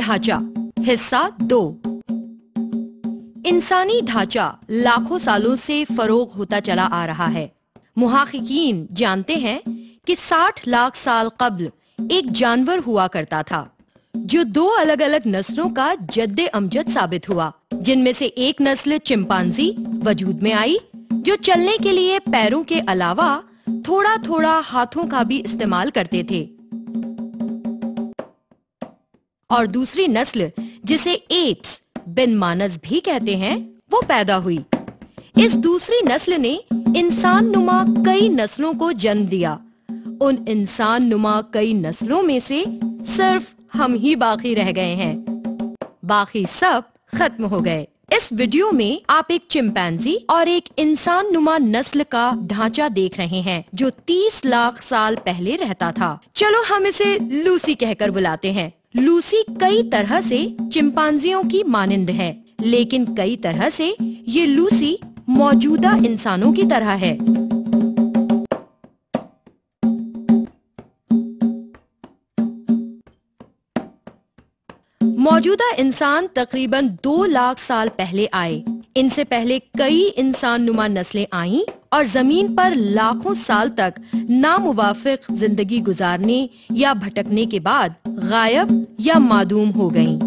ढांचा हिस्सा 2। इंसानी ढांचा लाखों सालों से फरोग होता चला आ रहा है। मुहाक्किकीन जानते हैं कि 60 लाख साल कब्ल एक जानवर हुआ करता था जो 2 अलग-अलग नस्लों का जद्दे अमजद साबित हुआ, जिनमें से एक नस्ल चिंपांजी वजूद में आई जो चलने के लिए पैरों के अलावा थोड़ा-थोड़ा हाथों का भी इस्तेमाल करते थे, और दूसरी नस्ल जिसे एप्स बिन मानस भी कहते हैं वो पैदा हुई। इस दूसरी नस्ल ने इंसान नुमा कई नस्लों को जन्म दिया। उन इंसान नुमा कई नस्लों में से सिर्फ हम ही बाकी रह गए हैं, बाकी सब खत्म हो गए। इस वीडियो में आप एक चिंपैंजी और एक इंसान नुमा नस्ल का ढांचा देख रहे हैं जो 30 लाख साल पहले रहता था। चलो हम इसे लूसी कहकर बुलाते हैं। लूसी कई तरह से चिंपांजियों की मानिंद है, लेकिन कई तरह से ये लूसी मौजूदा इंसानों की तरह है। मौजूदा इंसान तकरीबन 2 लाख साल पहले आए। इनसे पहले कई इंसान नुमा नस्लें आईं और जमीन पर लाखों साल तक नामुवाफिक जिंदगी गुजारने या भटकने के बाद गायब या मादूम हो गईं।